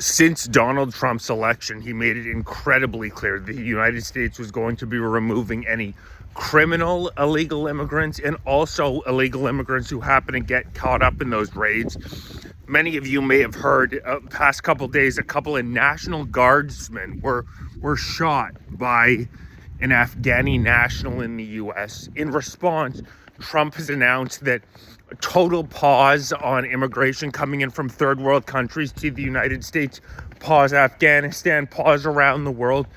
Since Donald Trump's election, he made it incredibly clear that the United States was going to be removing any criminal illegal immigrants and also illegal immigrants who happen to get caught up in those raids. Many of you may have heard past couple days, a couple of National Guardsmen were shot by an Afghani national in the U.S. In response, Trump has announced that a total pause on immigration coming in from third world countries to the United States, pause Afghanistan, pause around the world.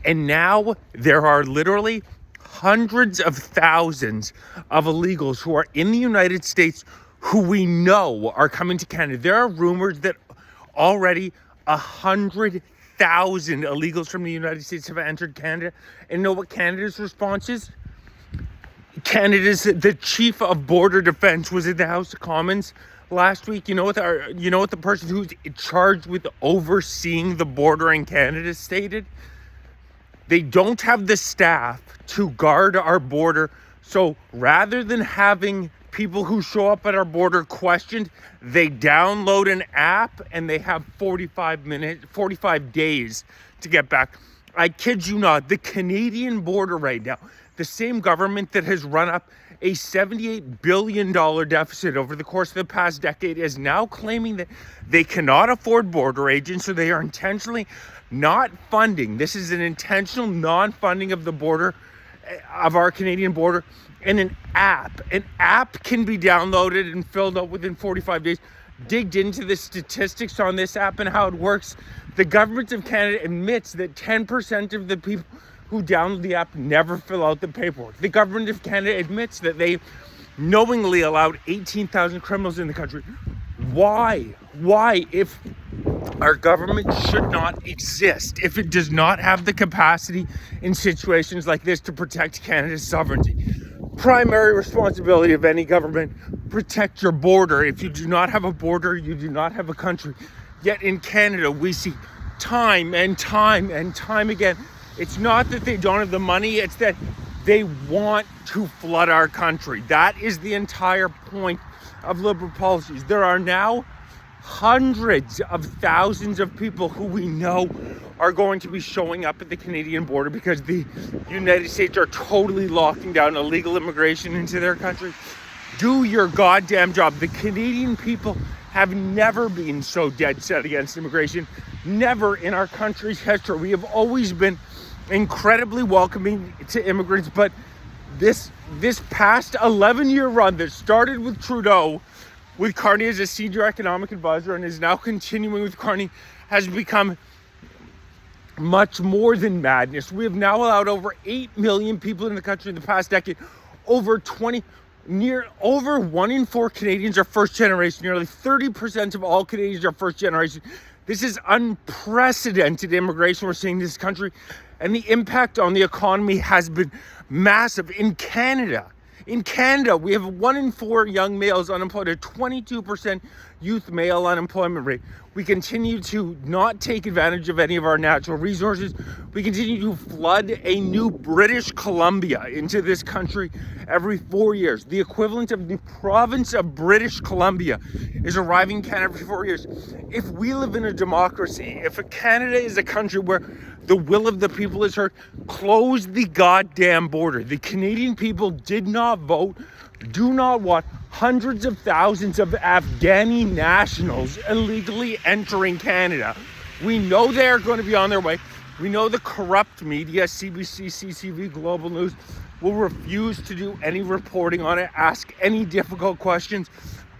And now there are literally hundreds of thousands of illegals who are in the United States who we know are coming to Canada. There are rumors that already 100,000 illegals from the United States have entered Canada. And know what Canada's response is? The chief of border defense was in the House of Commons last week. You know what the person who's charged with overseeing the border in Canada stated? They don't have the staff to guard our border. So rather than having people who show up at our border questioned, they download an app and they have 45 days to get back. I kid you not, the Canadian border right now, the same government that has run up a $78 billion deficit over the course of the past decade, is now claiming that they cannot afford border agents, so they are intentionally not funding. This is an intentional non-funding of the border, of our Canadian border, and an app. An app can be downloaded and filled out within 45 days. Digged into the statistics on this app and how it works. The government of Canada admits that 10% of the people who download the app never fill out the paperwork. The government of Canada admits that they knowingly allowed 18,000 criminals in the country. Why? If our government should not exist, if it does not have the capacity in situations like this to protect Canada's sovereignty. Primary responsibility of any government, protect your border. If you do not have a border, you do not have a country. Yet in Canada, we see time and time again, it's not that they don't have the money, it's that they want to flood our country. That is the entire point of Liberal policies. There are now hundreds of thousands of people who we know are going to be showing up at the Canadian border because the United States are totally locking down illegal immigration into their country. Do your goddamn job. The Canadian people have never been so dead set against immigration. Never in our country's history. We have always been incredibly welcoming to immigrants, but this past 11-year run that started with Trudeau, with Carney as a senior economic advisor and is now continuing with Carney, has become much more than madness. We have now allowed over 8 million people in the country in the past decade. Over 1 in 4 Canadians are first generation. Nearly 30% of all Canadians are first generation. This is unprecedented immigration we're seeing in this country, and the impact on the economy has been massive. In Canada, we have 1 in 4 young males unemployed, a 22% youth male unemployment rate. We continue to not take advantage of any of our natural resources. We continue to flood a new British Columbia into this country every 4 years. The equivalent of the province of British Columbia is arriving in Canada every 4 years. If we live in a democracy, if Canada is a country where the will of the people is heard, close the goddamn border. The Canadian people did not vote, do not want hundreds of thousands of Afghani nationals illegally entering Canada. We know they are going to be on their way. We know the corrupt media, CBC, CTV, Global News, will refuse to do any reporting on it, ask any difficult questions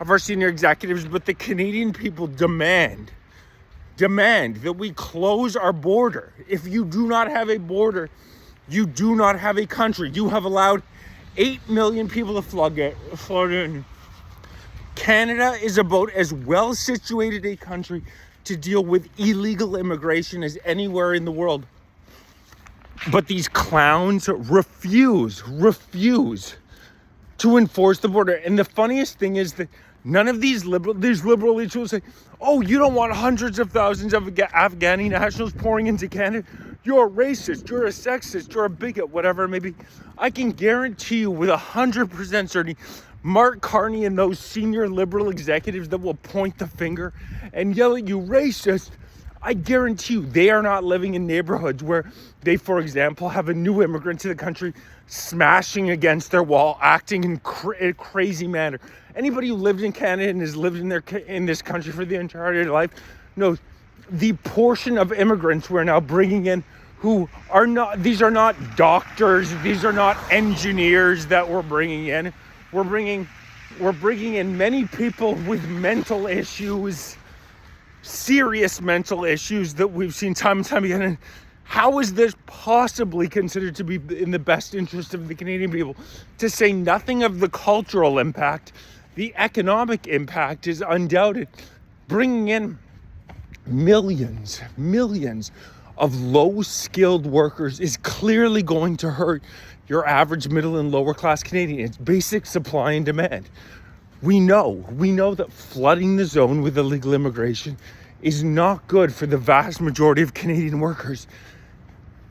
of our senior executives, but the Canadian people demand that we close our border. If you do not have a border, you do not have a country. You have allowed 8 million people to flood in. Canada is about as well situated a country to deal with illegal immigration as anywhere in the world. But these clowns refuse to enforce the border. And the funniest thing is that none of these liberal elites will say, oh, you don't want hundreds of thousands of Afghani nationals pouring into Canada. You're a racist, you're a sexist, you're a bigot, whatever it may be. I can guarantee you with 100% certainty, Mark Carney and those senior liberal executives that will point the finger and yell at you racist, I guarantee you they are not living in neighborhoods where they, for example, have a new immigrant to the country smashing against their wall, acting in a crazy manner. Anybody who lived in Canada and has lived in this country for the entirety of their life knows the portion of immigrants we're now bringing in who are not, these are not doctors, these are not engineers that we're bringing in. We're bringing in many people with mental issues, serious mental issues that we've seen time and time again. And how is this possibly considered to be in the best interest of the Canadian people? To say nothing of the cultural impact, the economic impact is undoubted. Bringing in millions of low-skilled workers is clearly going to hurt your average middle and lower class Canadian. It's basic supply and demand. We know that flooding the zone with illegal immigration is not good for the vast majority of Canadian workers.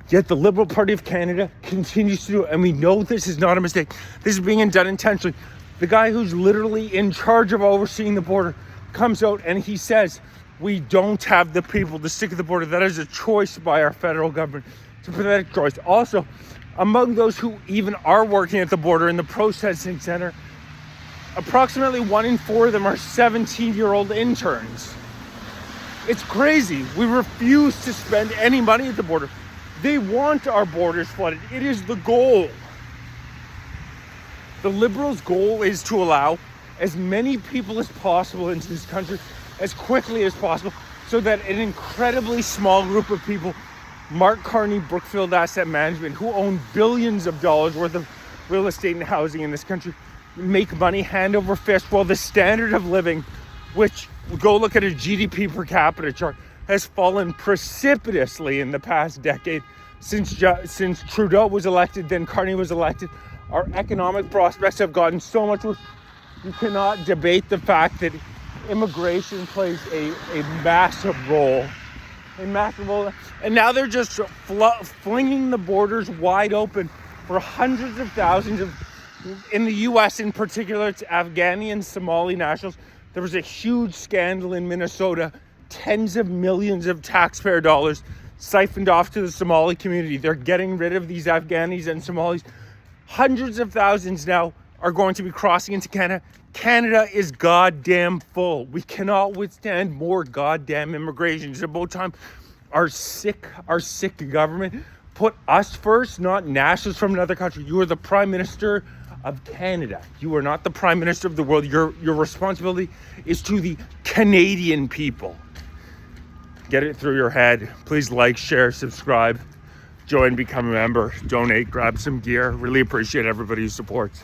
Yet the Liberal Party of Canada continues to do it, and we know this is not a mistake. This is being done intentionally. The guy who's literally in charge of overseeing the border comes out and he says, we don't have the people to stick at the border. That is a choice by our federal government. It's a pathetic choice. Also, among those who even are working at the border in the processing center, approximately 1 in 4 of them are 17-year-old interns. It's crazy. We refuse to spend any money at the border. They want our borders flooded. It is the goal. The Liberals' goal is to allow as many people as possible into this country as quickly as possible so that an incredibly small group of people, Mark Carney, Brookfield Asset Management, who own billions of dollars worth of real estate and housing in this country, make money hand over fist while the standard of living, which, go look at a GDP per capita chart, has fallen precipitously in the past decade since Trudeau was elected, then Carney was elected. Our economic prospects have gotten so much worse. You cannot debate the fact that immigration plays a massive role. And now they're just flinging the borders wide open for hundreds of thousands of, in the U.S. in particular, it's Afghani and Somali nationals. There was a huge scandal in Minnesota, tens of millions of taxpayer dollars siphoned off to the Somali community. They're getting rid of these Afghanis and Somalis. Hundreds of thousands now are going to be crossing into Canada. Canada is goddamn full. We cannot withstand more goddamn immigration. It's about time our sick government put us first, not nationals from another country. You are the Prime Minister of Canada. You are not the Prime Minister of the world. Your responsibility is to the Canadian people. Get it through your head. Please like, share, subscribe, join, become a member, donate, grab some gear. Really appreciate everybody who supports.